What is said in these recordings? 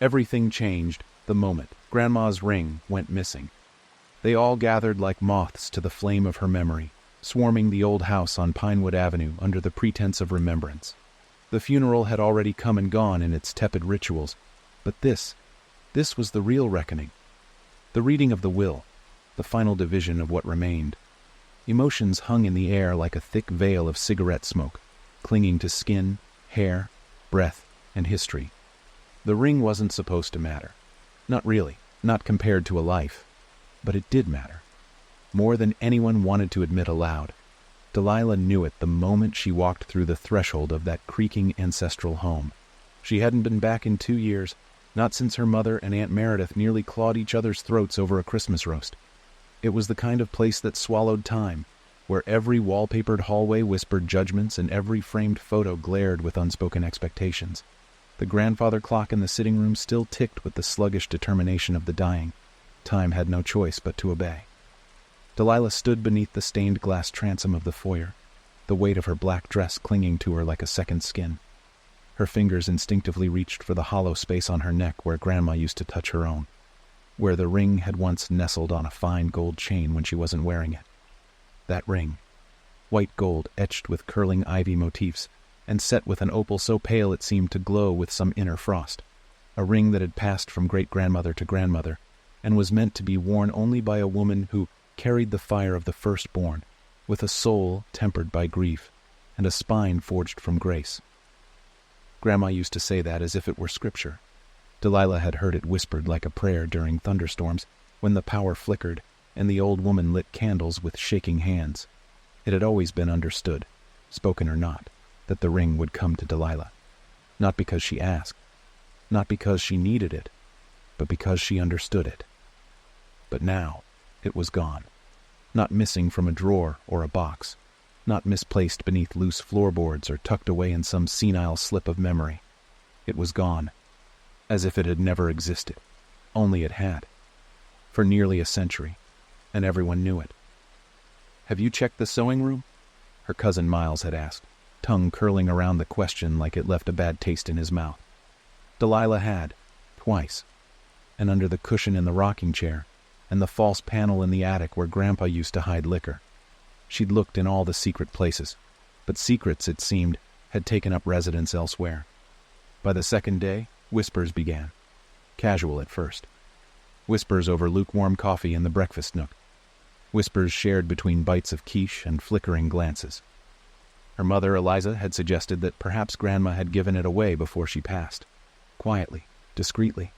Everything changed the moment Grandma's ring went missing. They all gathered like moths to the flame of her memory, swarming the old house on Pinewood Avenue under the pretense of remembrance. The funeral had already come and gone in its tepid rituals, but this was the real reckoning. The reading of the will, the final division of what remained. Emotions hung in the air like a thick veil of cigarette smoke, clinging to skin, hair, breath, and history. The ring wasn't supposed to matter. Not really, not compared to a life. But it did matter. More than anyone wanted to admit aloud. Delilah knew it the moment she walked through the threshold of that creaking ancestral home. She hadn't been back in 2 years, not since her mother and Aunt Meredith nearly clawed each other's throats over a Christmas roast. It was the kind of place that swallowed time, where every wallpapered hallway whispered judgments and every framed photo glared with unspoken expectations. The grandfather clock in the sitting room still ticked with the sluggish determination of the dying. Time had no choice but to obey. Delilah stood beneath the stained glass transom of the foyer, the weight of her black dress clinging to her like a second skin. Her fingers instinctively reached for the hollow space on her neck where Grandma used to touch her own, where the ring had once nestled on a fine gold chain when she wasn't wearing it. That ring, white gold etched with curling ivy motifs, and set with an opal so pale it seemed to glow with some inner frost. A ring that had passed from great-grandmother to grandmother, and was meant to be worn only by a woman who carried the fire of the firstborn, with a soul tempered by grief, and a spine forged from grace. Grandma used to say that as if it were scripture. Delilah had heard it whispered like a prayer during thunderstorms, when the power flickered, and the old woman lit candles with shaking hands. It had always been understood, spoken or not, that the ring would come to Delilah. Not because she asked, not because she needed it, but because she understood it. But now, it was gone. Not missing from a drawer or a box, not misplaced beneath loose floorboards or tucked away in some senile slip of memory. It was gone, as if it had never existed, only it had, for nearly a century, and everyone knew it. "Have you checked the sewing room?" her cousin Miles had asked, tongue curling around the question like it left a bad taste in his mouth. Delilah had, twice, and under the cushion in the rocking chair, and the false panel in the attic where Grandpa used to hide liquor. She'd looked in all the secret places, but secrets, it seemed, had taken up residence elsewhere. By the second day, whispers began. Casual at first. Whispers over lukewarm coffee in the breakfast nook. Whispers shared between bites of quiche and flickering glances. Her mother, Eliza, had suggested that perhaps Grandma had given it away before she passed. Quietly, discreetly.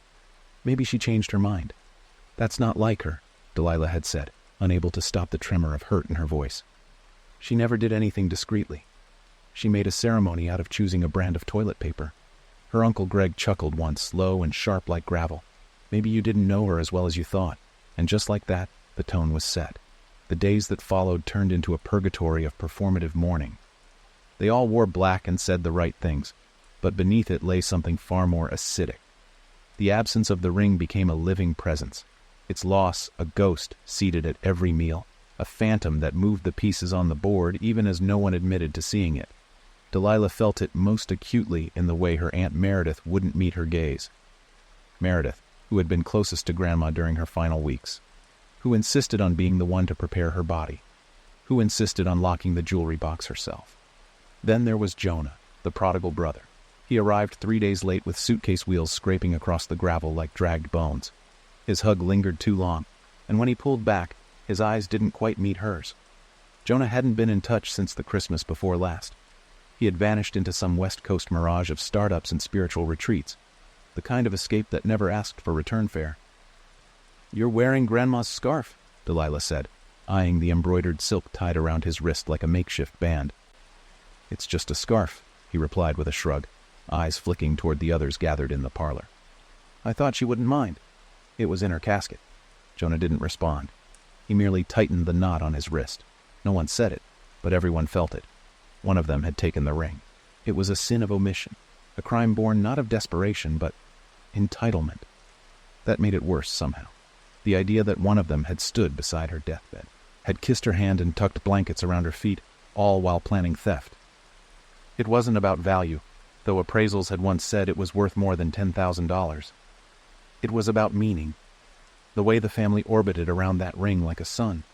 Maybe she changed her mind. "That's not like her," Delilah had said, unable to stop the tremor of hurt in her voice. She never did anything discreetly. She made a ceremony out of choosing a brand of toilet paper. Her Uncle Greg chuckled once, low and sharp like gravel. "Maybe you didn't know her as well as you thought." And just like that, the tone was set. The days that followed turned into a purgatory of performative mourning. They all wore black and said the right things, but beneath it lay something far more acidic. The absence of the ring became a living presence. Its loss, a ghost seated at every meal, a phantom that moved the pieces on the board even as no one admitted to seeing it. Delilah felt it most acutely in the way her Aunt Meredith wouldn't meet her gaze. Meredith, who had been closest to Grandma during her final weeks, who insisted on being the one to prepare her body, who insisted on locking the jewelry box herself. Then there was Jonah, the prodigal brother. He arrived 3 days late with suitcase wheels scraping across the gravel like dragged bones. His hug lingered too long, and when he pulled back, his eyes didn't quite meet hers. Jonah hadn't been in touch since the Christmas before last. He had vanished into some West Coast mirage of startups and spiritual retreats, the kind of escape that never asked for return fare. "You're wearing Grandma's scarf," Delilah said, eyeing the embroidered silk tied around his wrist like a makeshift band. "It's just a scarf," he replied with a shrug, eyes flicking toward the others gathered in the parlor. "I thought she wouldn't mind. It was in her casket." Jonah didn't respond. He merely tightened the knot on his wrist. No one said it, but everyone felt it. One of them had taken the ring. It was a sin of omission, a crime born not of desperation, but entitlement. That made it worse somehow. The idea that one of them had stood beside her deathbed, had kissed her hand and tucked blankets around her feet, all while planning theft. It wasn't about value, though appraisals had once said it was worth more than $10,000. It was about meaning, the way the family orbited around that ring like a sun.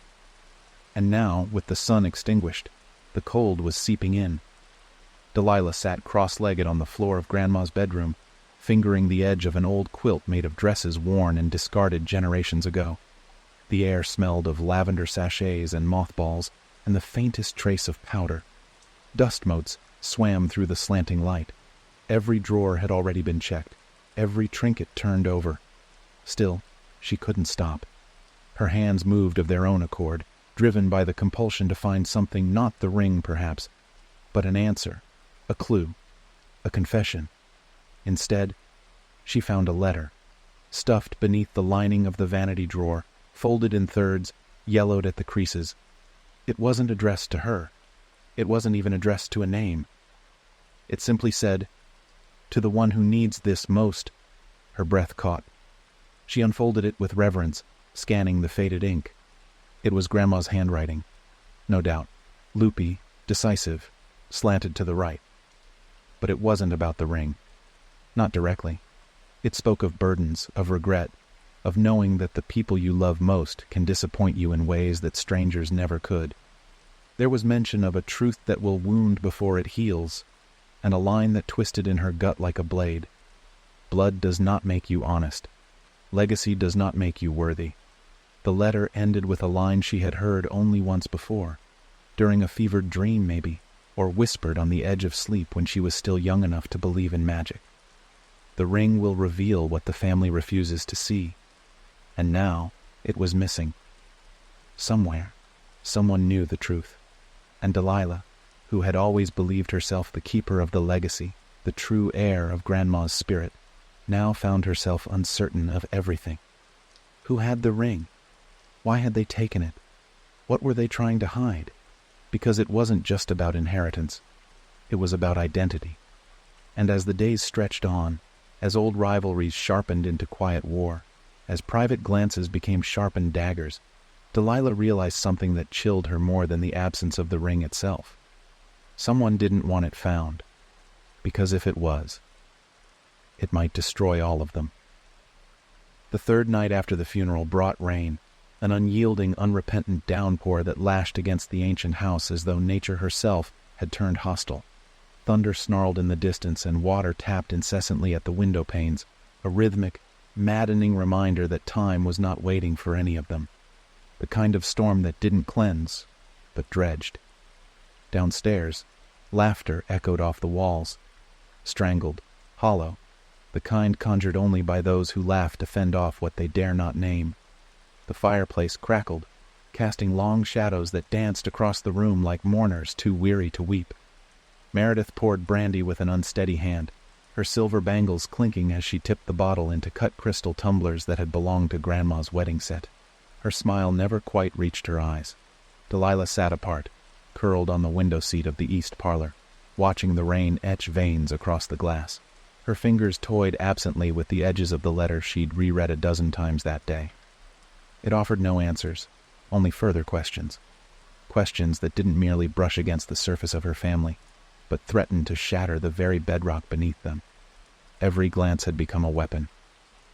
And now, with the sun extinguished, the cold was seeping in. Delilah sat cross-legged on the floor of Grandma's bedroom, fingering the edge of an old quilt made of dresses worn and discarded generations ago. The air smelled of lavender sachets and mothballs and the faintest trace of powder. Dust motes swam through the slanting light. Every drawer had already been checked, every trinket turned over. Still, she couldn't stop. Her hands moved of their own accord, driven by the compulsion to find something, not the ring perhaps, but an answer, a clue, a confession. Instead, she found a letter, stuffed beneath the lining of the vanity drawer, folded in thirds, yellowed at the creases. It wasn't addressed to her. It wasn't even addressed to a name. It simply said, "To the one who needs this most." Her breath caught. She unfolded it with reverence, scanning the faded ink. It was Grandma's handwriting, no doubt, loopy, decisive, slanted to the right. But it wasn't about the ring. Not directly. It spoke of burdens, of regret, of knowing that the people you love most can disappoint you in ways that strangers never could. There was mention of a truth that will wound before it heals, and a line that twisted in her gut like a blade. Blood does not make you honest. Legacy does not make you worthy. The letter ended with a line she had heard only once before, during a fevered dream maybe, or whispered on the edge of sleep when she was still young enough to believe in magic. The ring will reveal what the family refuses to see. And now it was missing. Somewhere, someone knew the truth. And Delilah, who had always believed herself the keeper of the legacy, the true heir of Grandma's spirit, now found herself uncertain of everything. Who had the ring? Why had they taken it? What were they trying to hide? Because it wasn't just about inheritance. It was about identity. And as the days stretched on, as old rivalries sharpened into quiet war, as private glances became sharpened daggers, Delilah realized something that chilled her more than the absence of the ring itself. Someone didn't want it found, because if it was, it might destroy all of them. The third night after the funeral brought rain, an unyielding, unrepentant downpour that lashed against the ancient house as though nature herself had turned hostile. Thunder snarled in the distance and water tapped incessantly at the window panes, a rhythmic, maddening reminder that time was not waiting for any of them. The kind of storm that didn't cleanse, but dredged. Downstairs, laughter echoed off the walls, strangled, hollow, the kind conjured only by those who laugh to fend off what they dare not name. The fireplace crackled, casting long shadows that danced across the room like mourners too weary to weep. Meredith poured brandy with an unsteady hand, her silver bangles clinking as she tipped the bottle into cut crystal tumblers that had belonged to Grandma's wedding set. Her smile never quite reached her eyes. Delilah sat apart, curled on the window seat of the east parlor, watching the rain etch veins across the glass. Her fingers toyed absently with the edges of the letter she'd reread a dozen times that day. It offered no answers, only further questions. Questions that didn't merely brush against the surface of her family, but threatened to shatter the very bedrock beneath them. Every glance had become a weapon,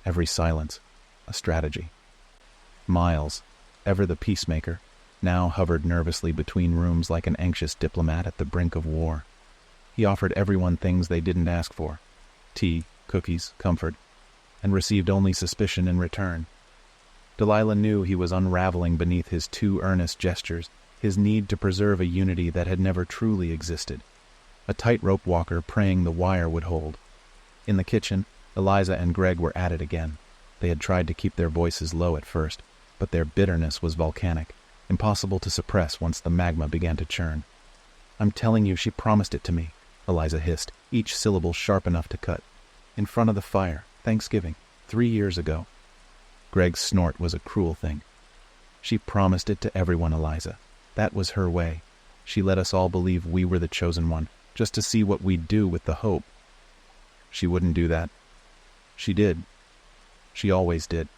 every silence a strategy. Miles, ever the peacemaker, now hovered nervously between rooms like an anxious diplomat at the brink of war. He offered everyone things they didn't ask for: tea, cookies, comfort, and received only suspicion in return. Delilah knew he was unraveling beneath his too earnest gestures, his need to preserve a unity that had never truly existed. A tightrope walker praying the wire would hold. In the kitchen, Eliza and Greg were at it again. They had tried to keep their voices low at first, but their bitterness was volcanic, impossible to suppress once the magma began to churn. "I'm telling you, she promised it to me," Eliza hissed, each syllable sharp enough to cut. "In front of the fire, Thanksgiving, 3 years ago." Greg's snort was a cruel thing. "She promised it to everyone, Eliza. That was her way. She let us all believe we were the chosen one, just to see what we'd do with the hope." "She wouldn't do that." "She did. She always did.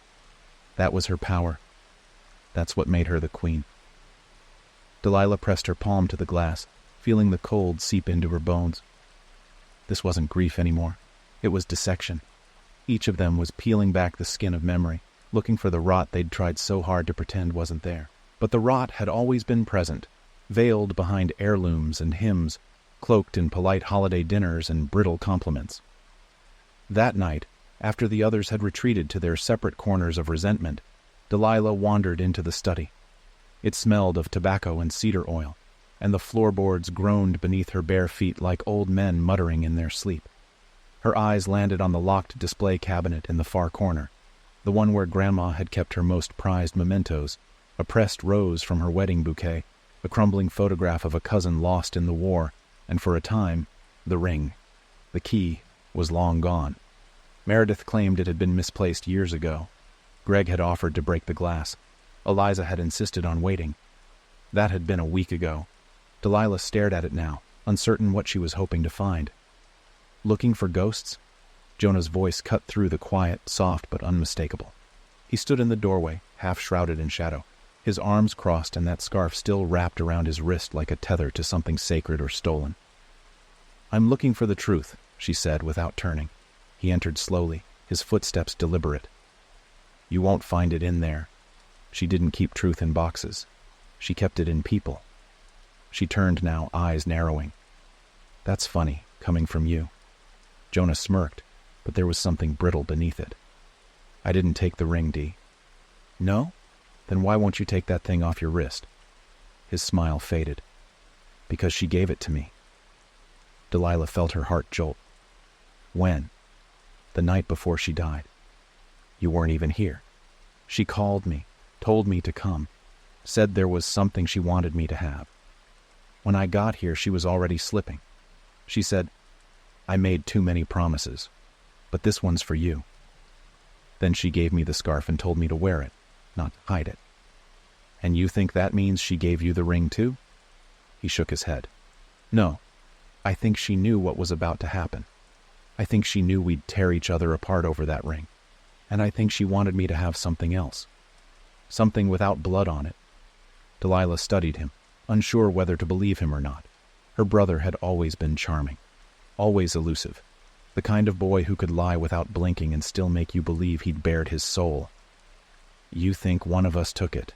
That was her power. That's what made her the queen." Delilah pressed her palm to the glass, feeling the cold seep into her bones. This wasn't grief anymore. It was dissection. Each of them was peeling back the skin of memory, looking for the rot they'd tried so hard to pretend wasn't there. But the rot had always been present, veiled behind heirlooms and hymns, cloaked in polite holiday dinners and brittle compliments. That night, after the others had retreated to their separate corners of resentment, Delilah wandered into the study. It smelled of tobacco and cedar oil, and the floorboards groaned beneath her bare feet like old men muttering in their sleep. Her eyes landed on the locked display cabinet in the far corner, the one where Grandma had kept her most prized mementos, a pressed rose from her wedding bouquet, a crumbling photograph of a cousin lost in the war, and for a time, the ring. The key was long gone. Meredith claimed it had been misplaced years ago. Greg had offered to break the glass. Eliza had insisted on waiting. That had been a week ago. Delilah stared at it now, uncertain what she was hoping to find. Looking for ghosts? Jonah's voice cut through the quiet, soft but unmistakable. He stood in the doorway, half shrouded in shadow, his arms crossed and that scarf still wrapped around his wrist like a tether to something sacred or stolen. "I'm looking for the truth," she said without turning. He entered slowly, his footsteps deliberate. "You won't find it in there." She didn't keep truth in boxes. She kept it in people. She turned now, eyes narrowing. "That's funny, coming from you." Jonah smirked, but there was something brittle beneath it. "I didn't take the ring, Dee." "No? Then why won't you take that thing off your wrist?" His smile faded. "Because she gave it to me." Delilah felt her heart jolt. "When?" "The night before she died." "You weren't even here." "She called me, told me to come, said there was something she wanted me to have. When I got here, she was already slipping. She said, 'I made too many promises, but this one's for you.' Then she gave me the scarf and told me to wear it, not to hide it." "And you think that means she gave you the ring too?" He shook his head. "No, I think she knew what was about to happen. I think she knew we'd tear each other apart over that ring. And I think she wanted me to have something else. Something without blood on it." Delilah studied him, unsure whether to believe him or not. Her brother had always been charming, always elusive, the kind of boy who could lie without blinking and still make you believe he'd bared his soul. "You think one of us took it?"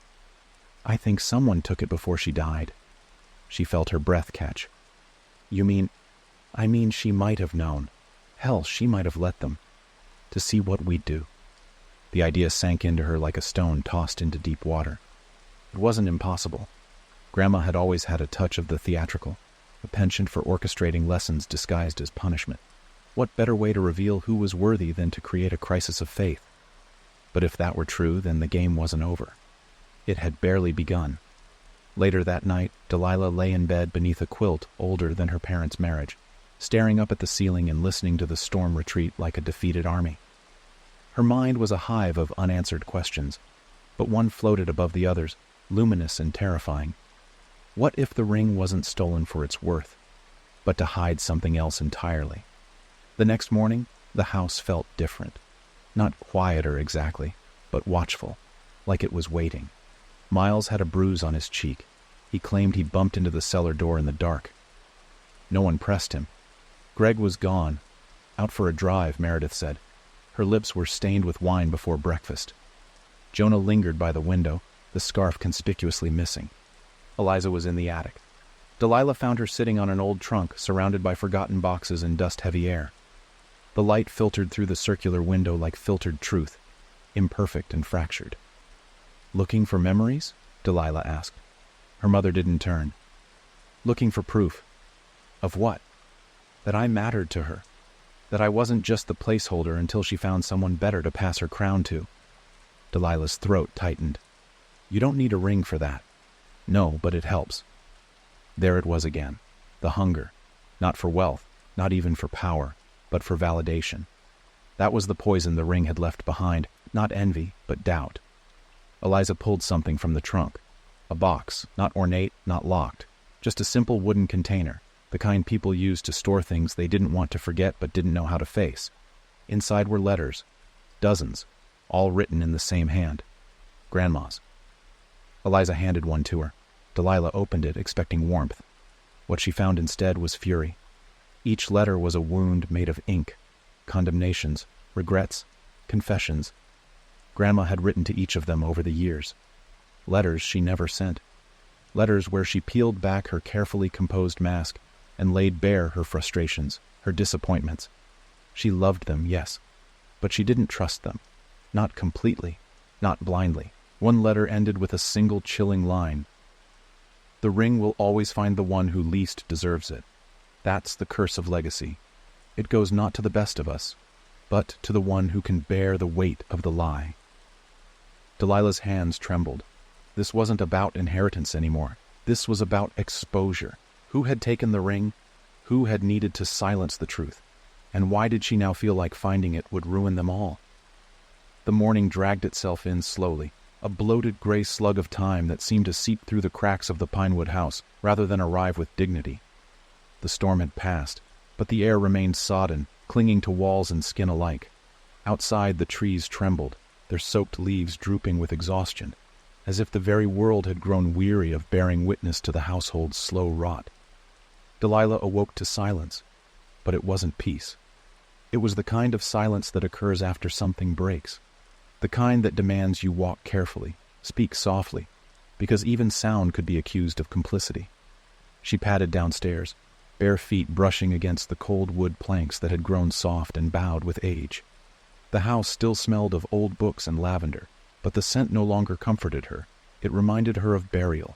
"I think someone took it before she died." She felt her breath catch. "You mean—" "I mean she might have known. Hell, she might have let them. To see what we'd do." The idea sank into her like a stone tossed into deep water. It wasn't impossible. Grandma had always had a touch of the theatrical, a penchant for orchestrating lessons disguised as punishment. What better way to reveal who was worthy than to create a crisis of faith? But if that were true, then the game wasn't over. It had barely begun. Later that night, Delilah lay in bed beneath a quilt older than her parents' marriage, staring up at the ceiling and listening to the storm retreat like a defeated army. Her mind was a hive of unanswered questions, but one floated above the others, luminous and terrifying. What if the ring wasn't stolen for its worth, but to hide something else entirely? The next morning, the house felt different. Not quieter exactly, but watchful, like it was waiting. Miles had a bruise on his cheek. He claimed he bumped into the cellar door in the dark. No one pressed him. Greg was gone. Out for a drive, Meredith said. Her lips were stained with wine before breakfast. Jonah lingered by the window, the scarf conspicuously missing. Eliza was in the attic. Delilah found her sitting on an old trunk, surrounded by forgotten boxes and dust-heavy air. The light filtered through the circular window like filtered truth, imperfect and fractured. "Looking for memories?" Delilah asked. Her mother didn't turn. "Looking for proof." "Of what?" "That I mattered to her. That I wasn't just the placeholder until she found someone better to pass her crown to." Delilah's throat tightened. "You don't need a ring for that." "No, but it helps." There it was again, the hunger, not for wealth, not even for power, but for validation. That was the poison the ring had left behind, not envy, but doubt. Eliza pulled something from the trunk, a box, not ornate, not locked, just a simple wooden container, the kind people used to store things they didn't want to forget but didn't know how to face. Inside were letters, dozens, all written in the same hand, Grandma's. Eliza handed one to her. Delilah opened it, expecting warmth. What she found instead was fury. Each letter was a wound made of ink, condemnations, regrets, confessions. Grandma had written to each of them over the years. Letters she never sent. Letters where she peeled back her carefully composed mask and laid bare her frustrations, her disappointments. She loved them, yes, but she didn't trust them. Not completely, not blindly. One letter ended with a single chilling line. "The ring will always find the one who least deserves it. That's the curse of legacy. It goes not to the best of us, but to the one who can bear the weight of the lie." Delilah's hands trembled. This wasn't about inheritance anymore. This was about exposure. Who had taken the ring? Who had needed to silence the truth? And why did she now feel like finding it would ruin them all? The morning dragged itself in slowly, a bloated gray slug of time that seemed to seep through the cracks of the Pinewood house rather than arrive with dignity. The storm had passed, but the air remained sodden, clinging to walls and skin alike. Outside, the trees trembled, their soaked leaves drooping with exhaustion, as if the very world had grown weary of bearing witness to the household's slow rot. Delilah awoke to silence, but it wasn't peace. It was the kind of silence that occurs after something breaks, the kind that demands you walk carefully, speak softly, because even sound could be accused of complicity. She padded downstairs, bare feet brushing against the cold wood planks that had grown soft and bowed with age. The house still smelled of old books and lavender, but the scent no longer comforted her. It reminded her of burial,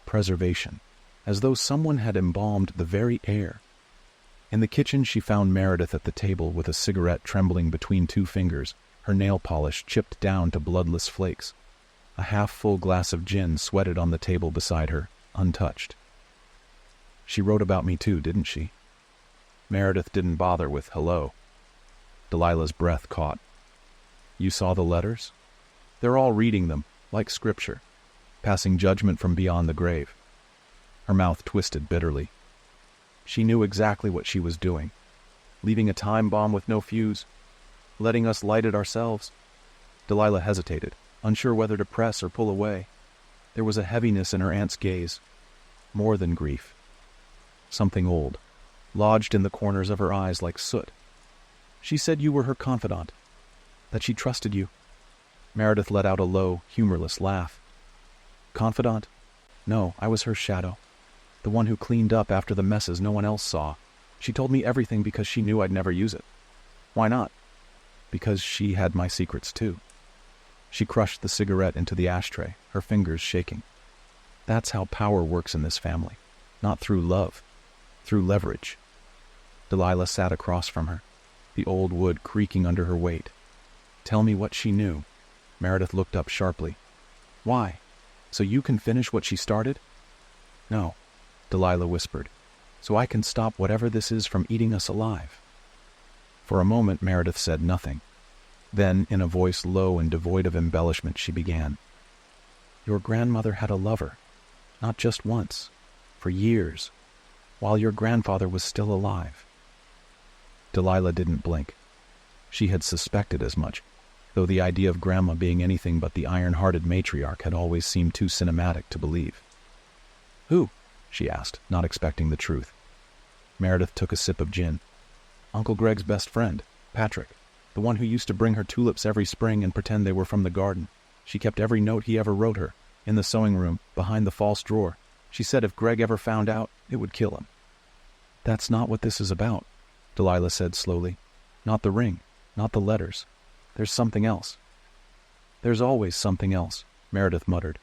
preservation, as though someone had embalmed the very air. In the kitchen she found Meredith at the table with a cigarette trembling between two fingers, her nail polish chipped down to bloodless flakes. A half-full glass of gin sweated on the table beside her, untouched. "She wrote about me too, didn't she?" Meredith didn't bother with hello. Delilah's breath caught. "You saw the letters? They're all reading them, like scripture, passing judgment from beyond the grave." Her mouth twisted bitterly. She knew exactly what she was doing, leaving a time bomb with no fuse, letting us light it ourselves. Delilah hesitated, unsure whether to press or pull away. There was a heaviness in her aunt's gaze, more than grief. Something old, lodged in the corners of her eyes like soot. "She said you were her confidant, that she trusted you." Meredith let out a low, humorless laugh. "Confidant? No, I was her shadow. The one who cleaned up after the messes no one else saw. She told me everything because she knew I'd never use it." "Why not?" "Because she had my secrets too." She crushed the cigarette into the ashtray, her fingers shaking. "That's how power works in this family. Not through love, through leverage." Delilah sat across from her, the old wood creaking under her weight. "Tell me what she knew." Meredith looked up sharply. "Why? So you can finish what she started?" "No," Delilah whispered, "so I can stop whatever this is from eating us alive." For a moment Meredith said nothing. Then, in a voice low and devoid of embellishment, she began. "Your grandmother had a lover, not just once, for years, while your grandfather was still alive." Delilah didn't blink. She had suspected as much, though the idea of Grandma being anything but the iron-hearted matriarch had always seemed too cinematic to believe. "Who?" she asked, not expecting the truth. Meredith took a sip of gin. "Uncle Greg's best friend, Patrick, the one who used to bring her tulips every spring and pretend they were from the garden. She kept every note he ever wrote her, in the sewing room, behind the false drawer. She said if Greg ever found out, it would kill him." "That's not what this is about," Delilah said slowly. "Not the ring, not the letters. There's something else." "There's always something else," Meredith muttered.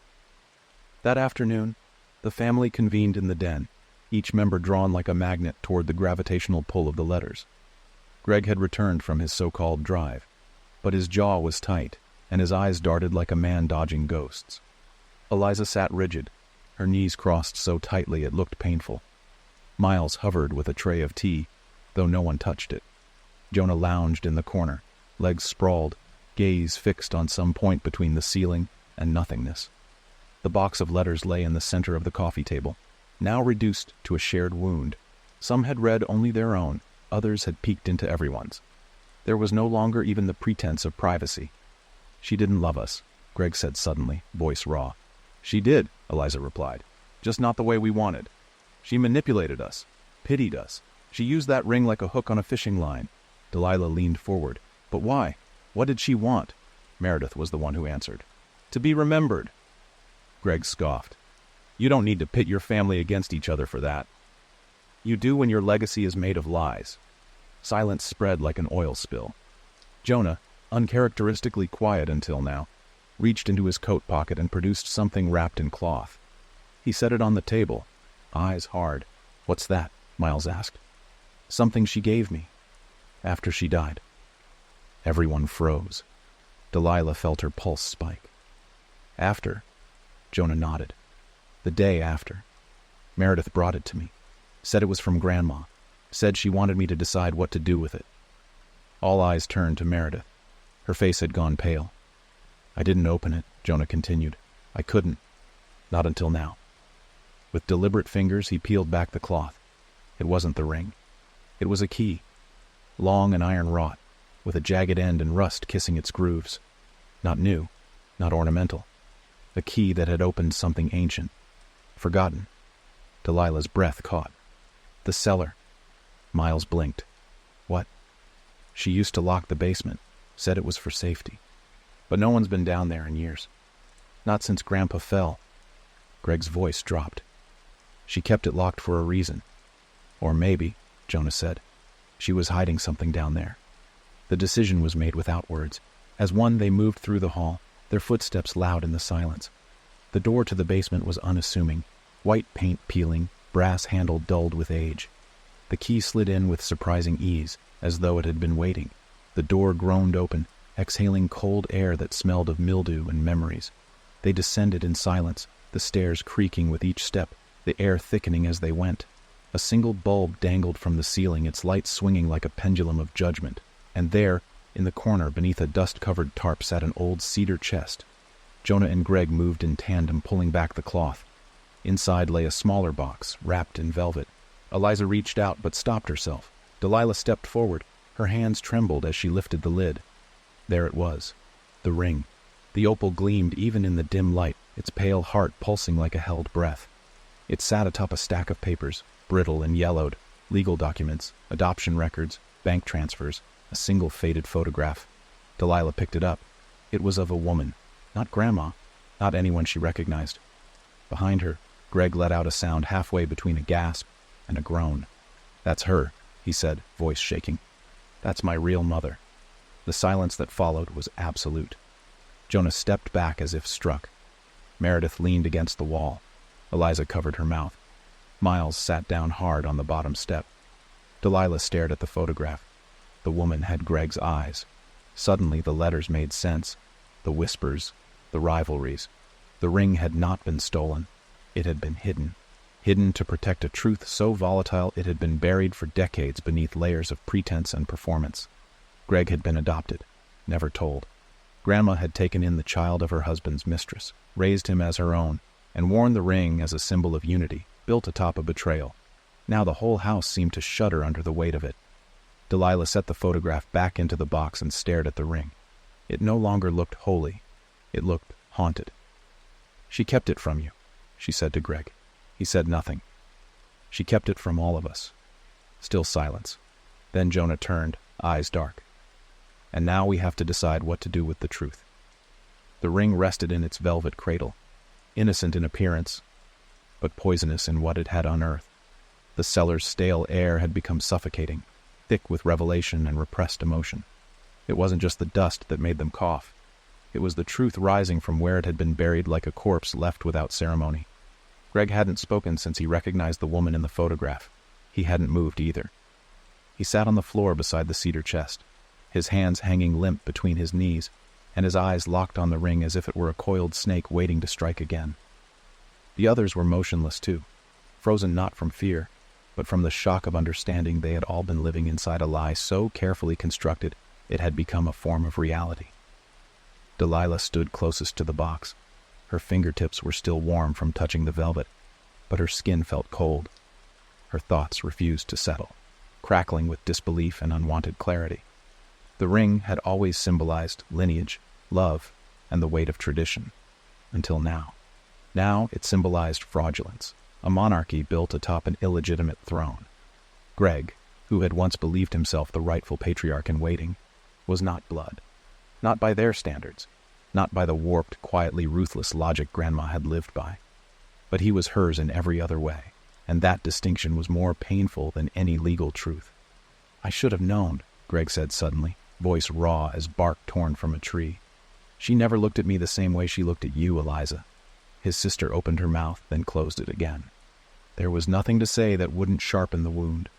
That afternoon, the family convened in the den, each member drawn like a magnet toward the gravitational pull of the letters. Greg had returned from his so-called drive, but his jaw was tight, and his eyes darted like a man dodging ghosts. Eliza sat rigid, her knees crossed so tightly it looked painful. Miles hovered with a tray of tea, though no one touched it. Jonah lounged in the corner, legs sprawled, gaze fixed on some point between the ceiling and nothingness. The box of letters lay in the center of the coffee table, now reduced to a shared wound. Some had read only their own, others had peeked into everyone's. There was no longer even the pretense of privacy. "She didn't love us," Greg said suddenly, voice raw. "She did," Eliza replied, "just not the way we wanted. She manipulated us, pitied us. She used that ring like a hook on a fishing line." Delilah leaned forward, But why? What did she want? Meredith was the one who answered. To be remembered. Greg scoffed. You don't need to pit your family against each other for that. You do when your legacy is made of lies. Silence spread like an oil spill. Jonah, uncharacteristically quiet until now, reached into his coat pocket and produced something wrapped in cloth. He set it on the table, eyes hard. What's that? Miles asked. Something she gave me, after she died. Everyone froze. Delilah felt her pulse spike. After? Jonah nodded. The day after. Meredith brought it to me. Said it was from Grandma. Said she wanted me to decide what to do with it. All eyes turned to Meredith. Her face had gone pale. I didn't open it, Jonah continued. I couldn't. Not until now. With deliberate fingers, he peeled back the cloth. It wasn't the ring. It was a key. Long and iron wrought, with a jagged end and rust kissing its grooves. Not new, not ornamental. A key that had opened something ancient. Forgotten. Delilah's breath caught. The cellar. Miles blinked. What? She used to lock the basement, said it was for safety. But no one's been down there in years. Not since Grandpa fell. Greg's voice dropped. She kept it locked for a reason. Or maybe, Jonah said, she was hiding something down there. The decision was made without words. As one, they moved through the hall, their footsteps loud in the silence. The door to the basement was unassuming, white paint peeling, brass handle dulled with age. The key slid in with surprising ease, as though it had been waiting. The door groaned open, exhaling cold air that smelled of mildew and memories. They descended in silence, the stairs creaking with each step, the air thickening as they went. A single bulb dangled from the ceiling, its light swinging like a pendulum of judgment. And there, in the corner beneath a dust-covered tarp, sat an old cedar chest. Jonah and Greg moved in tandem, pulling back the cloth. Inside lay a smaller box, wrapped in velvet. Eliza reached out but stopped herself. Delilah stepped forward. Her hands trembled as she lifted the lid. There it was, the ring. The opal gleamed even in the dim light, its pale heart pulsing like a held breath. It sat atop a stack of papers, brittle and yellowed, legal documents, adoption records, bank transfers, a single faded photograph. Delilah picked it up. It was of a woman, not Grandma, not anyone she recognized. Behind her, Greg let out a sound halfway between a gasp and a groan. That's her, he said, voice shaking. That's my real mother. The silence that followed was absolute. Jonah stepped back as if struck. Meredith leaned against the wall. Eliza covered her mouth. Miles sat down hard on the bottom step. Delilah stared at the photograph. The woman had Greg's eyes. Suddenly the letters made sense. The whispers, the rivalries. The ring had not been stolen. It had been hidden. Hidden to protect a truth so volatile it had been buried for decades beneath layers of pretense and performance. Greg had been adopted, never told. Grandma had taken in the child of her husband's mistress, raised him as her own, and worn the ring as a symbol of unity, built atop a betrayal. Now the whole house seemed to shudder under the weight of it. Delilah set the photograph back into the box and stared at the ring. It no longer looked holy. It looked haunted. She kept it from you, she said to Greg. He said nothing. She kept it from all of us. Still silence. Then Jonah turned, eyes dark. And now we have to decide what to do with the truth. The ring rested in its velvet cradle, innocent in appearance, but poisonous in what it had unearthed. The cellar's stale air had become suffocating, thick with revelation and repressed emotion. It wasn't just the dust that made them cough. It was the truth rising from where it had been buried like a corpse left without ceremony. Greg hadn't spoken since he recognized the woman in the photograph. He hadn't moved either. He sat on the floor beside the cedar chest, his hands hanging limp between his knees, and his eyes locked on the ring as if it were a coiled snake waiting to strike again. The others were motionless too, frozen not from fear, but from the shock of understanding they had all been living inside a lie so carefully constructed it had become a form of reality. Delilah stood closest to the box. Her fingertips were still warm from touching the velvet, but her skin felt cold. Her thoughts refused to settle, crackling with disbelief and unwanted clarity. The ring had always symbolized lineage, love, and the weight of tradition, until now. Now it symbolized fraudulence, a monarchy built atop an illegitimate throne. Greg, who had once believed himself the rightful patriarch in waiting, was not blood. Not by their standards. Not by the warped, quietly ruthless logic Grandma had lived by. But he was hers in every other way, and that distinction was more painful than any legal truth. "I should have known," Greg said suddenly, voice raw as bark torn from a tree. "She never looked at me the same way she looked at you, Eliza." His sister opened her mouth, then closed it again. There was nothing to say that wouldn't sharpen the wound.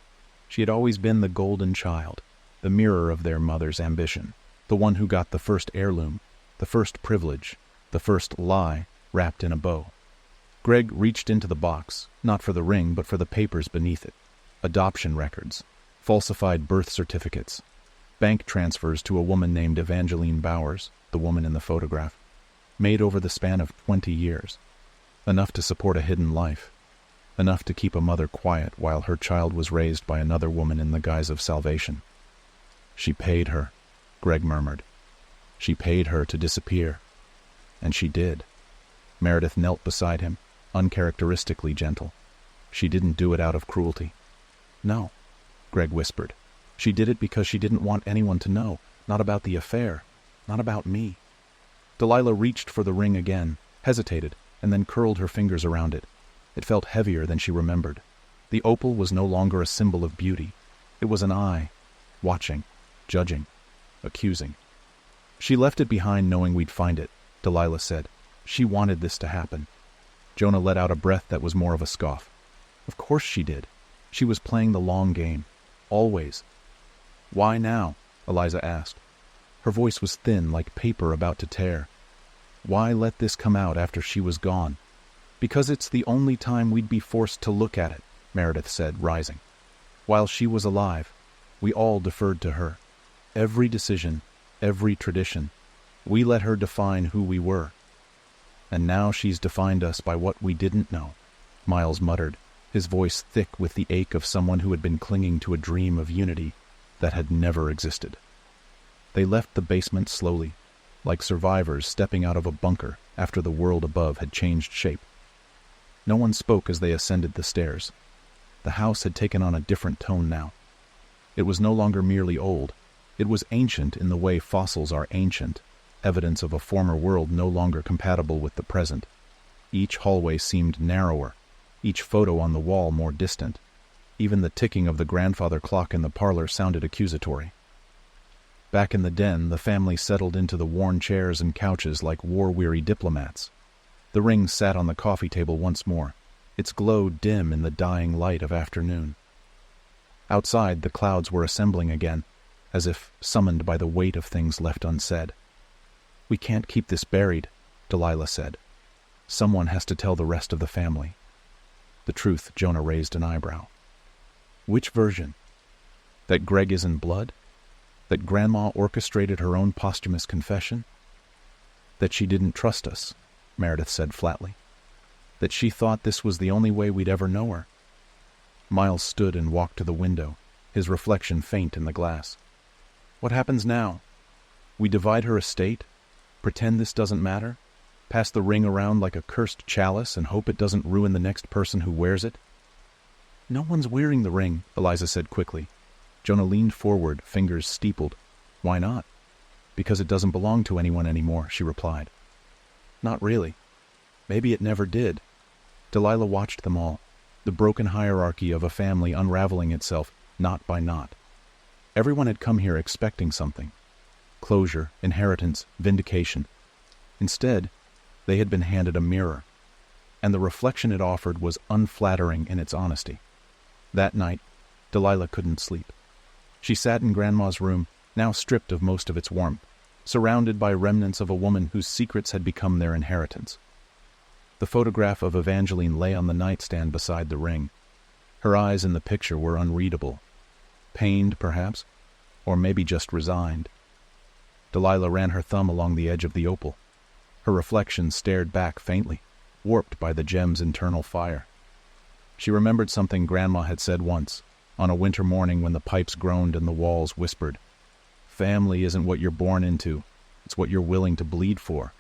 She had always been the golden child, the mirror of their mother's ambition, the one who got the first heirloom, the first privilege, the first lie wrapped in a bow. Greg reached into the box, not for the ring, but for the papers beneath it. Adoption records, falsified birth certificates, bank transfers to a woman named Evangeline Bowers, the woman in the photograph, made over the span of 20 years. Enough to support a hidden life. Enough to keep a mother quiet while her child was raised by another woman in the guise of salvation. "She paid her," Greg murmured. "She paid her to disappear." And she did. Meredith knelt beside him, uncharacteristically gentle. "She didn't do it out of cruelty." "No," Greg whispered. "She did it because she didn't want anyone to know. Not about the affair. Not about me." Delilah reached for the ring again, hesitated, and then curled her fingers around it. It felt heavier than she remembered. The opal was no longer a symbol of beauty. It was an eye, watching, judging, accusing. "She left it behind knowing we'd find it," Delilah said. "She wanted this to happen." Jonah let out a breath that was more of a scoff. "Of course she did. She was playing the long game. Always." "Why now?" Eliza asked. Her voice was thin, like paper about to tear. "Why let this come out after she was gone?" "Because it's the only time we'd be forced to look at it," Meredith said, rising. "While she was alive, we all deferred to her. Every decision, every tradition. We let her define who we were. And now she's defined us by what we didn't know," Miles muttered, his voice thick with the ache of someone who had been clinging to a dream of unity that had never existed. They left the basement slowly, like survivors stepping out of a bunker after the world above had changed shape. No one spoke as they ascended the stairs. The house had taken on a different tone now. It was no longer merely old. It was ancient in the way fossils are ancient, evidence of a former world no longer compatible with the present. Each hallway seemed narrower, each photo on the wall more distant. Even the ticking of the grandfather clock in the parlor sounded accusatory. Back in the den, the family settled into the worn chairs and couches like war-weary diplomats. The ring sat on the coffee table once more, its glow dim in the dying light of afternoon. Outside, the clouds were assembling again, as if summoned by the weight of things left unsaid. "We can't keep this buried," Delilah said. "Someone has to tell the rest of the family." The truth, Jonah raised an eyebrow. "Which version? That Greg is in blood? That Grandma orchestrated her own posthumous confession? That she didn't trust us," Meredith said flatly. "That she thought this was the only way we'd ever know her." Miles stood and walked to the window, his reflection faint in the glass. "What happens now? We divide her estate? Pretend this doesn't matter? Pass the ring around like a cursed chalice and hope it doesn't ruin the next person who wears it?" "No one's wearing the ring," Eliza said quickly. Jonah leaned forward, fingers steepled. "Why not?" "Because it doesn't belong to anyone anymore," she replied. "Not really. Maybe it never did." Delilah watched them all, the broken hierarchy of a family unraveling itself, knot by knot. Everyone had come here expecting something. Closure, inheritance, vindication. Instead, they had been handed a mirror, and the reflection it offered was unflattering in its honesty. That night, Delilah couldn't sleep. She sat in Grandma's room, now stripped of most of its warmth, surrounded by remnants of a woman whose secrets had become their inheritance. The photograph of Evangeline lay on the nightstand beside the ring. Her eyes in the picture were unreadable. Pained, perhaps, or maybe just resigned. Delilah ran her thumb along the edge of the opal. Her reflection stared back faintly, warped by the gem's internal fire. She remembered something Grandma had said once, on a winter morning when the pipes groaned and the walls whispered. "Family isn't what you're born into, it's what you're willing to bleed for."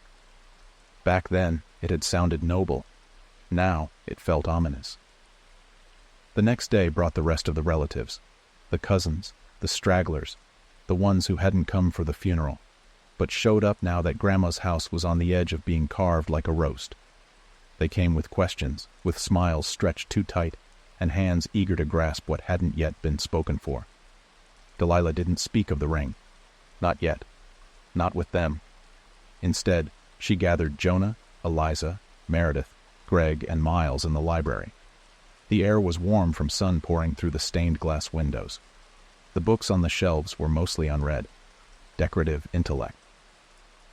Back then, it had sounded noble. Now, it felt ominous. The next day brought the rest of the relatives, the cousins, the stragglers, the ones who hadn't come for the funeral, but showed up now that Grandma's house was on the edge of being carved like a roast. They came with questions, with smiles stretched too tight, and hands eager to grasp what hadn't yet been spoken for. Delilah didn't speak of the ring. Not yet. Not with them. Instead, she gathered Jonah, Eliza, Meredith, Greg, and Miles in the library. The air was warm from sun pouring through the stained glass windows. The books on the shelves were mostly unread. Decorative intellect.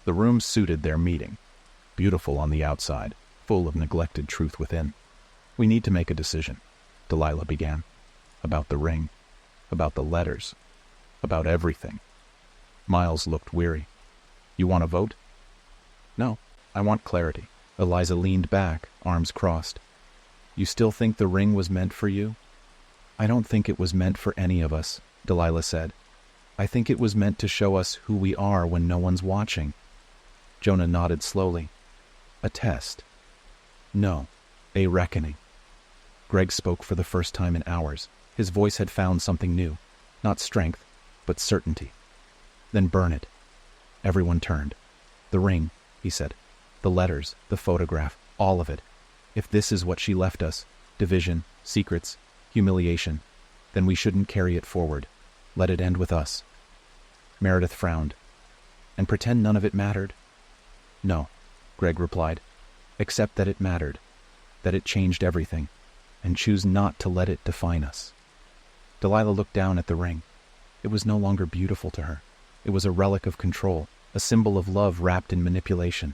The room suited their meeting. Beautiful on the outside, full of neglected truth within. "We need to make a decision," Delilah began. "About the ring. About the letters. About everything." Miles looked weary. "You want to vote?" "No, I want clarity." Eliza leaned back, arms crossed. "You still think the ring was meant for you?" "I don't think it was meant for any of us," Delilah said. "I think it was meant to show us who we are when no one's watching." Jonah nodded slowly. "A test." "No, a reckoning." Greg spoke for the first time in hours. His voice had found something new. Not strength, but certainty. "Then burn it." Everyone turned. "The ring," he said. "The letters, the photograph, all of it. If this is what she left us, division, secrets, humiliation, then we shouldn't carry it forward. Let it end with us." Meredith frowned. "And pretend none of it mattered?" "No," Greg replied, "except that it mattered, that it changed everything, and choose not to let it define us." Delilah looked down at the ring. It was no longer beautiful to her. It was a relic of control, a symbol of love wrapped in manipulation.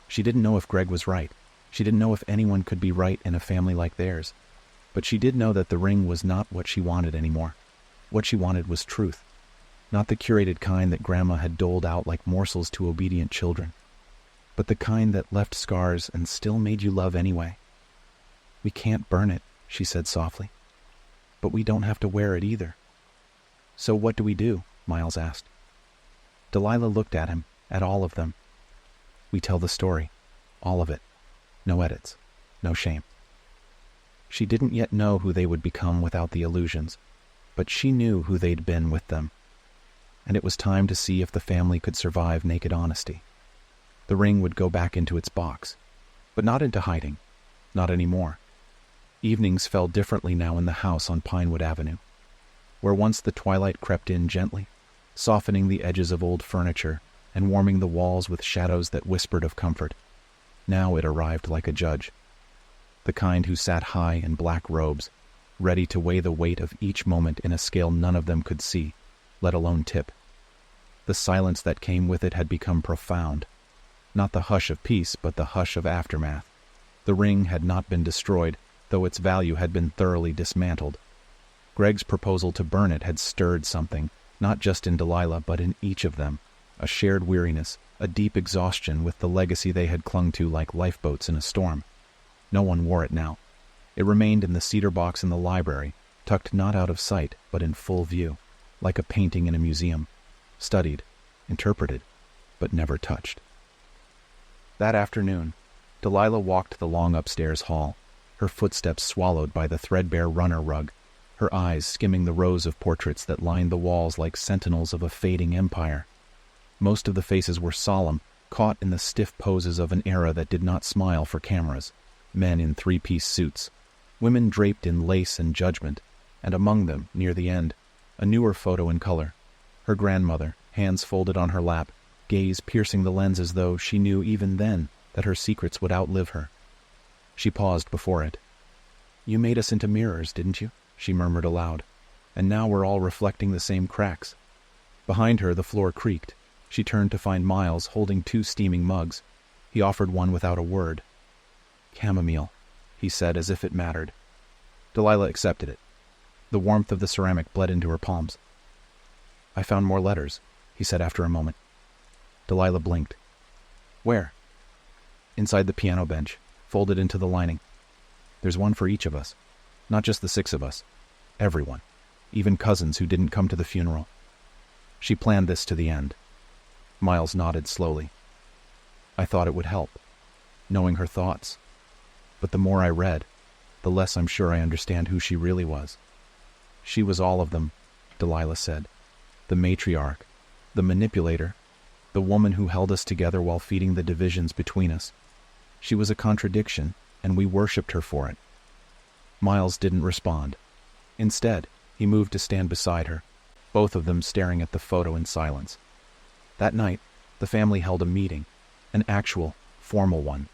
She didn't know if Greg was right. She didn't know if anyone could be right in a family like theirs. But she did know that the ring was not what she wanted anymore. What she wanted was truth. Not the curated kind that Grandma had doled out like morsels to obedient children, but the kind that left scars and still made you love anyway. "We can't burn it," she said softly. "But we don't have to wear it either." "So what do we do?" Miles asked. Delilah looked at him, at all of them. "We tell the story. All of it. No edits. No shame." She didn't yet know who they would become without the illusions, but she knew who they'd been with them. And it was time to see if the family could survive naked honesty. The ring would go back into its box, but not into hiding. Not anymore. Evenings fell differently now in the house on Pinewood Avenue, where once the twilight crept in gently, softening the edges of old furniture and warming the walls with shadows that whispered of comfort. Now it arrived like a judge, the kind who sat high in black robes, ready to weigh the weight of each moment in a scale none of them could see, let alone tip. The silence that came with it had become profound. Not the hush of peace, but the hush of aftermath. The ring had not been destroyed, though its value had been thoroughly dismantled. Greg's proposal to burn it had stirred something, not just in Delilah, but in each of them. A shared weariness, a deep exhaustion with the legacy they had clung to like lifeboats in a storm. No one wore it now. It remained in the cedar box in the library, tucked not out of sight, but in full view, like a painting in a museum, studied, interpreted, but never touched. That afternoon, Delilah walked the long upstairs hall, her footsteps swallowed by the threadbare runner rug, her eyes skimming the rows of portraits that lined the walls like sentinels of a fading empire. Most of the faces were solemn, caught in the stiff poses of an era that did not smile for cameras. Men in three-piece suits, women draped in lace and judgment, and among them, near the end, a newer photo in color. Her grandmother, hands folded on her lap, gaze piercing the lens as though she knew even then that her secrets would outlive her. She paused before it. "You made us into mirrors, didn't you?" she murmured aloud. "And now we're all reflecting the same cracks." Behind her, the floor creaked. She turned to find Miles holding 2 steaming mugs. He offered one without a word. "Chamomile," he said as if it mattered. Delilah accepted it. The warmth of the ceramic bled into her palms. "I found more letters," he said after a moment. Delilah blinked. "Where?" "Inside the piano bench, folded into the lining. There's one for each of us. Not just the 6 of us. Everyone. Even cousins who didn't come to the funeral. She planned this to the end." Miles nodded slowly. "I thought it would help, knowing her thoughts. But the more I read, the less I'm sure I understand who she really was." "She was all of them," Delilah said. the matriarch, the manipulator, the woman who held us together while feeding the divisions between us. She was a contradiction, and we worshipped her for it. Miles didn't respond. Instead, he moved to stand beside her, both of them staring at the photo in silence. That night, the family held a meeting, an actual, formal one.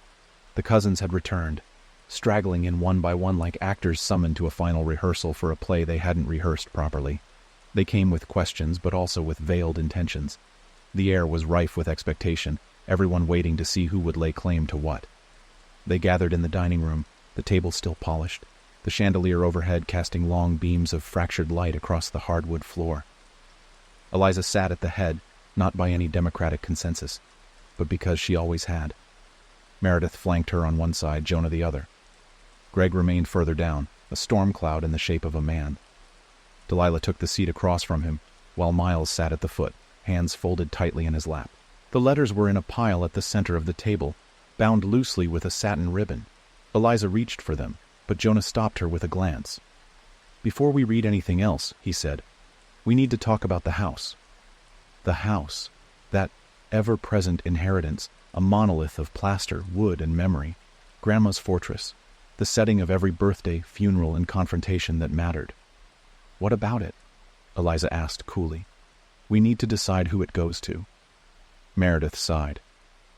The cousins had returned, straggling in one by one like actors summoned to a final rehearsal for a play they hadn't rehearsed properly. They came with questions, but also with veiled intentions. The air was rife with expectation, everyone waiting to see who would lay claim to what. They gathered in the dining room, the table still polished, the chandelier overhead casting long beams of fractured light across the hardwood floor. Eliza sat at the head, not by any democratic consensus, but because she always had. Meredith flanked her on one side, Jonah the other. Greg remained further down, a storm cloud in the shape of a man. Delilah took the seat across from him, while Miles sat at the foot, hands folded tightly in his lap. The letters were in a pile at the center of the table, bound loosely with a satin ribbon. Eliza reached for them, but Jonah stopped her with a glance. "Before we read anything else," he said, "we need to talk about the house." The house, that ever-present inheritance, a monolith of plaster, wood, and memory, Grandma's fortress, the setting of every birthday, funeral, and confrontation that mattered. "What about it?" Eliza asked coolly. "We need to decide who it goes to." Meredith sighed.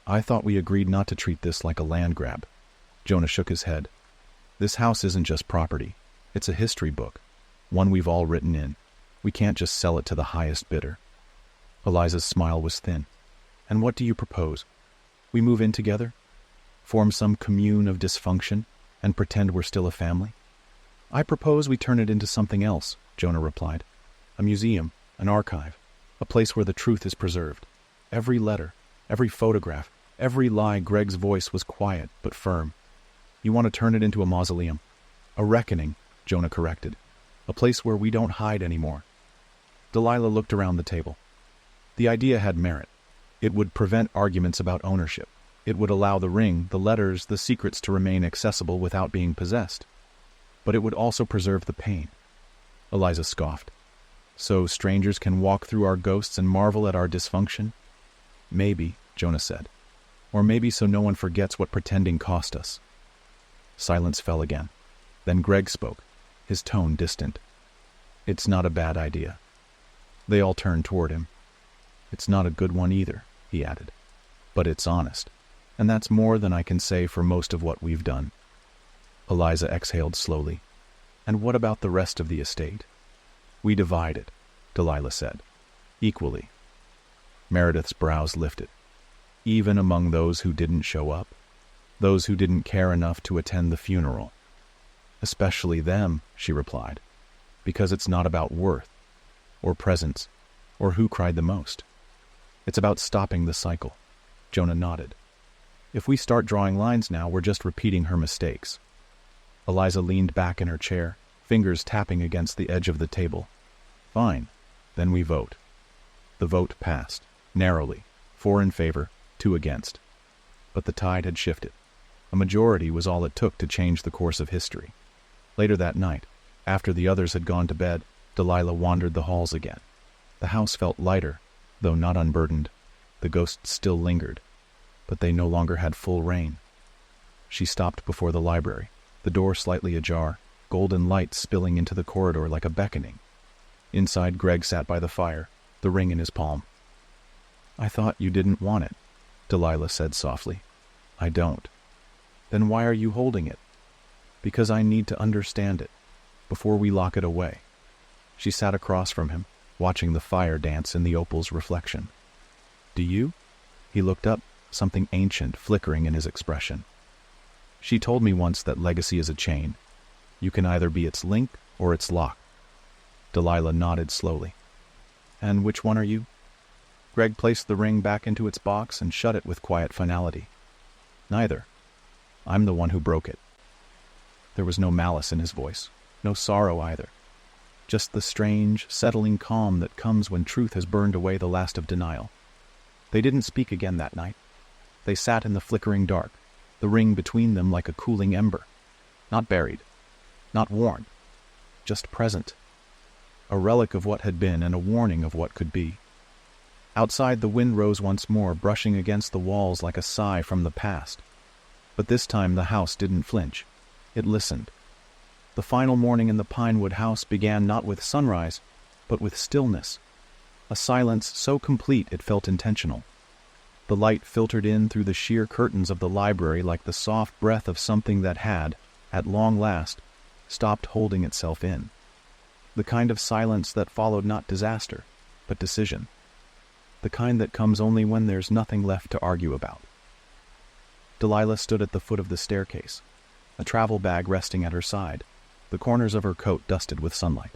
"I thought we agreed not to treat this like a land grab." Jonah shook his head. "This house isn't just property. It's a history book, one we've all written in. We can't just sell it to the highest bidder." Eliza's smile was thin. "And what do you propose? We move in together? Form some commune of dysfunction and pretend we're still a family?" "I propose we turn it into something else," Jonah replied. "A museum, an archive, a place where the truth is preserved. Every letter, every photograph, every lie." Greg's voice was quiet but firm. "You want to turn it into a mausoleum?" "A reckoning," Jonah corrected. "A place where we don't hide anymore." Delilah looked around the table. The idea had merit. It would prevent arguments about ownership. It would allow the ring, the letters, the secrets to remain accessible without being possessed. But it would also preserve the pain. Eliza scoffed. "So strangers can walk through our ghosts and marvel at our dysfunction?" "Maybe," Jonah said. "Or maybe so no one forgets what pretending cost us." Silence fell again. Then Greg spoke, his tone distant. "It's not a bad idea." They all turned toward him. "It's not a good one either," he added. "But it's honest, and that's more than I can say for most of what we've done." Eliza exhaled slowly. "And what about the rest of the estate?" "We divide it," Delilah said. "Equally." Meredith's brows lifted. "Even among those who didn't show up? Those who didn't care enough to attend the funeral?" "Especially them," she replied, "because it's not about worth, or presence, or who cried the most. It's about stopping the cycle." Jonah nodded. "If we start drawing lines now, we're just repeating her mistakes." Eliza leaned back in her chair, fingers tapping against the edge of the table. "Fine. Then we vote." The vote passed, narrowly, 4 in favor, 2 against. But the tide had shifted. A majority was all it took to change the course of history. Later that night, after the others had gone to bed, Delilah wandered the halls again. The house felt lighter, though not unburdened. The ghosts still lingered, but they no longer had full reign. She stopped before the library, the door slightly ajar, golden light spilling into the corridor like a beckoning. Inside, Greg sat by the fire, the ring in his palm. "I thought you didn't want it," Delilah said softly. "I don't." "Then why are you holding it?" "Because I need to understand it, before we lock it away." She sat across from him, watching the fire dance in the opal's reflection. "Do you?" He looked up, something ancient flickering in his expression. "She told me once that legacy is a chain. You can either be its link or its lock." Delilah nodded slowly. "And which one are you?" Greg placed the ring back into its box and shut it with quiet finality. "Neither. I'm the one who broke it." There was no malice in his voice, no sorrow either. Just the strange, settling calm that comes when truth has burned away the last of denial. They didn't speak again that night. They sat in the flickering dark, the ring between them like a cooling ember. Not buried, not worn, just present. a relic of what had been and a warning of what could be. Outside, the wind rose once more, brushing against the walls like a sigh from the past. But this time the house didn't flinch. It listened. The final morning in the Pinewood house began not with sunrise, but with stillness, a silence so complete it felt intentional. The light filtered in through the sheer curtains of the library like the soft breath of something that had, at long last, stopped holding itself in. The kind of silence that followed not disaster, but decision. The kind that comes only when there's nothing left to argue about. Delilah stood at the foot of the staircase, a travel bag resting at her side, the corners of her coat dusted with sunlight.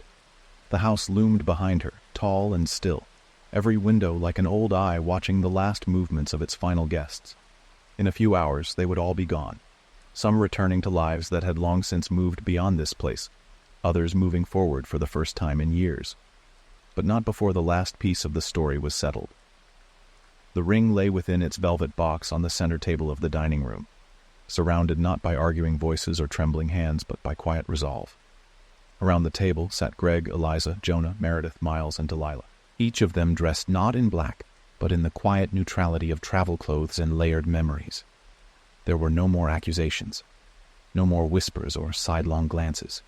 The house loomed behind her, tall and still, every window like an old eye watching the last movements of its final guests. In a few hours they would all be gone, some returning to lives that had long since moved beyond this place, others moving forward for the first time in years. But not before the last piece of the story was settled. The ring lay within its velvet box on the center table of the dining room, surrounded not by arguing voices or trembling hands, but by quiet resolve. Around the table sat Greg, Eliza, Jonah, Meredith, Miles, and Delilah, each of them dressed not in black, but in the quiet neutrality of travel clothes and layered memories. There were no more accusations, no more whispers or sidelong glances.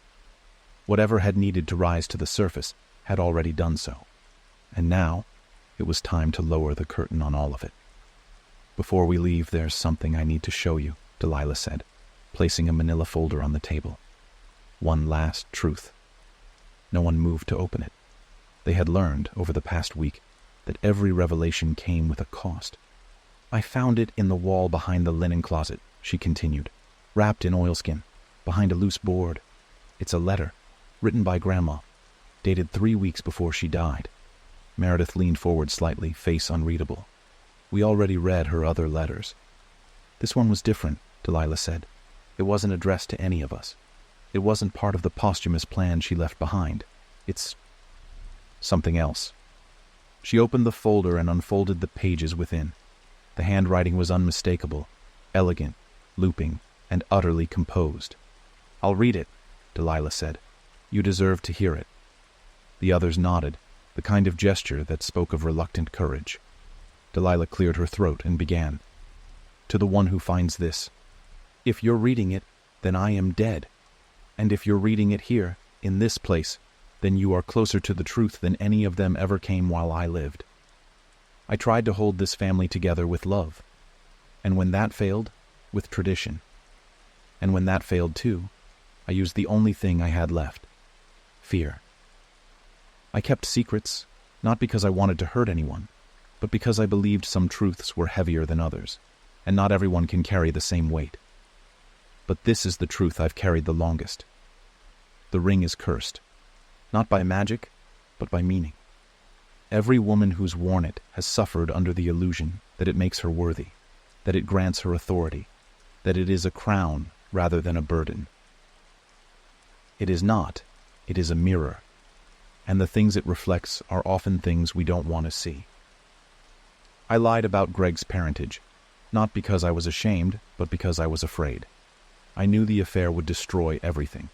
Whatever had needed to rise to the surface had already done so, and now it was time to lower the curtain on all of it. "Before we leave, there's something I need to show you," Delilah said, placing a manila folder on the table. One last truth. No one moved to open it. They had learned, over the past week, that every revelation came with a cost. "I found it in the wall behind the linen closet," she continued, "wrapped in oilskin, behind a loose board. It's a letter, written by Grandma, dated 3 weeks before she died." Meredith leaned forward slightly, face unreadable. "We already read her other letters." "This one was different," Delilah said. "It wasn't addressed to any of us. It wasn't part of the posthumous plan she left behind. It's something else." She opened the folder and unfolded the pages within. The handwriting was unmistakable, elegant, looping, and utterly composed. "I'll read it," Delilah said. "You deserve to hear it." The others nodded, the kind of gesture that spoke of reluctant courage. Delilah cleared her throat and began. "To the one who finds this. If you're reading it, then I am dead. And if you're reading it here, in this place, then you are closer to the truth than any of them ever came while I lived. I tried to hold this family together with love. And when that failed, with tradition. And when that failed too, I used the only thing I had left. Fear. I kept secrets, not because I wanted to hurt anyone, but because I believed some truths were heavier than others, and not everyone can carry the same weight. But this is the truth I've carried the longest. The ring is cursed, not by magic, but by meaning. Every woman who's worn it has suffered under the illusion that it makes her worthy, that it grants her authority, that it is a crown rather than a burden. It is not, it is a mirror, and the things it reflects are often things we don't want to see. I lied about Greg's parentage, not because I was ashamed, but because I was afraid. I knew the affair would destroy everything,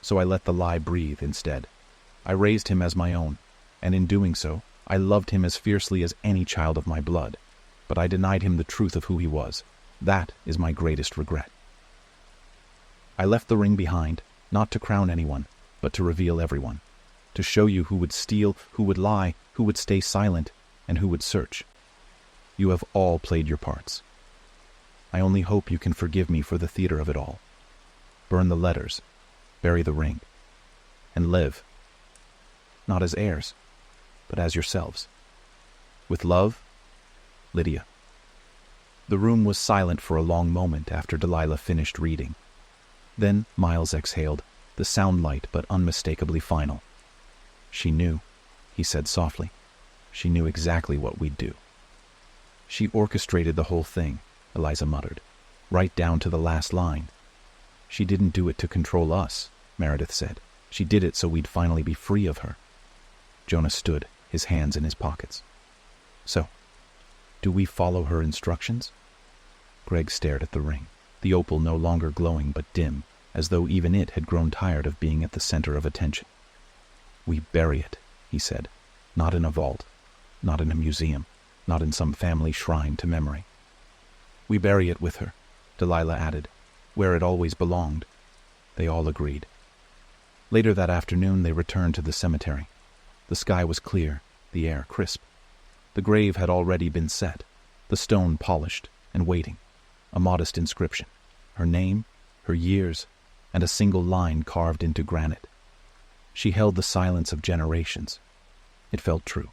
so I let the lie breathe instead. I raised him as my own, and in doing so, I loved him as fiercely as any child of my blood, but I denied him the truth of who he was. That is my greatest regret. I left the ring behind, not to crown anyone, but to reveal everyone, to show you who would steal, who would lie, who would stay silent, and who would search. You have all played your parts. I only hope you can forgive me for the theater of it all. Burn the letters, bury the ring, and live, not as heirs, but as yourselves. With love, Lydia. The room was silent for a long moment after Delilah finished reading. Then Miles exhaled, the sound light but unmistakably final. "She knew," he said softly. "She knew exactly what we'd do." "She orchestrated the whole thing," Eliza muttered, "right down to the last line." "She didn't do it to control us," Meredith said. "She did it so we'd finally be free of her." Jonah stood, his hands in his pockets. "So, do we follow her instructions?" Greg stared at the ring, the opal no longer glowing but dim, as though even it had grown tired of being at the center of attention. "We bury it," he said. "Not in a vault, not in a museum, not in some family shrine to memory. We bury it with her," Delilah added, "where it always belonged." They all agreed. Later that afternoon they returned to the cemetery. The sky was clear, the air crisp. The grave had already been set, the stone polished and waiting, a modest inscription, her name, her years, and a single line carved into granite. She held the silence of generations. It felt true.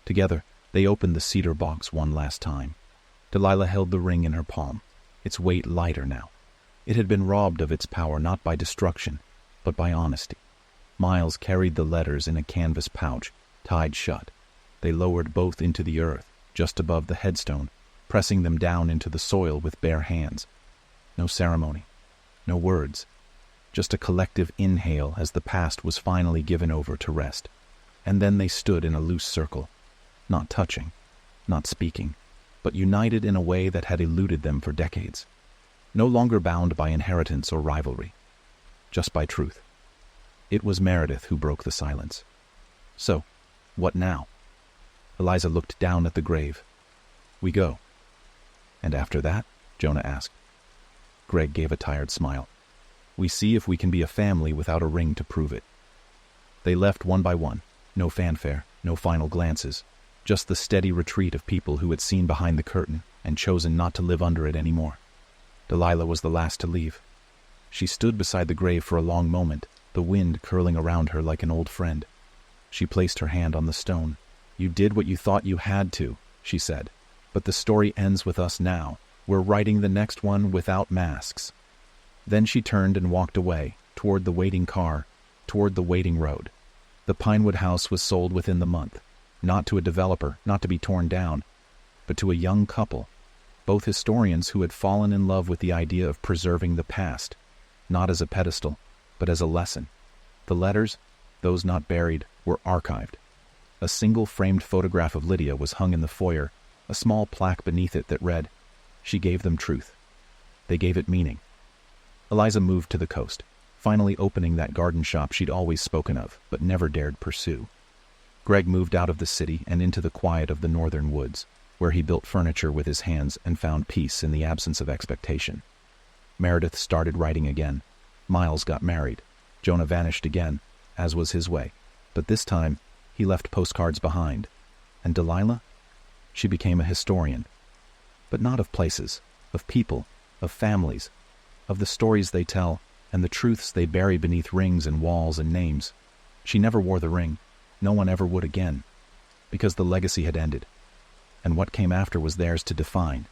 Together, they opened the cedar box one last time. Delilah held the ring in her palm, its weight lighter now. It had been robbed of its power not by destruction, but by honesty. Miles carried the letters in a canvas pouch, tied shut. They lowered both into the earth, just above the headstone, pressing them down into the soil with bare hands. No ceremony, no words, just a collective inhale as the past was finally given over to rest. And then they stood in a loose circle, not touching, not speaking, but united in a way that had eluded them for decades. No longer bound by inheritance or rivalry, just by truth. It was Meredith who broke the silence. "So, what now?" Eliza looked down at the grave. "We go." "And after that?" Jonah asked. Greg gave a tired smile. "We see if we can be a family without a ring to prove it." They left one by one, no fanfare, no final glances, just the steady retreat of people who had seen behind the curtain and chosen not to live under it anymore. Delilah was the last to leave. She stood beside the grave for a long moment, the wind curling around her like an old friend. She placed her hand on the stone. "You did what you thought you had to," she said. "But the story ends with us now. We're writing the next one without masks." Then she turned and walked away, toward the waiting car, toward the waiting road. The Pinewood house was sold within the month, not to a developer, not to be torn down, but to a young couple, both historians who had fallen in love with the idea of preserving the past, not as a pedestal, but as a lesson. The letters, those not buried, were archived. A single framed photograph of Lydia was hung in the foyer, a small plaque beneath it that read, "She gave them truth." They gave it meaning. Eliza moved to the coast, finally opening that garden shop she'd always spoken of, but never dared pursue. Greg moved out of the city and into the quiet of the northern woods, where he built furniture with his hands and found peace in the absence of expectation. Meredith started writing again. Miles got married. Jonah vanished again, as was his way. But this time, he left postcards behind. And Delilah? She became a historian. But not of places, of people, of families, of the stories they tell and the truths they bury beneath rings and walls and names. She never wore the ring. No one ever would again, because the legacy had ended. And what came after was theirs to define,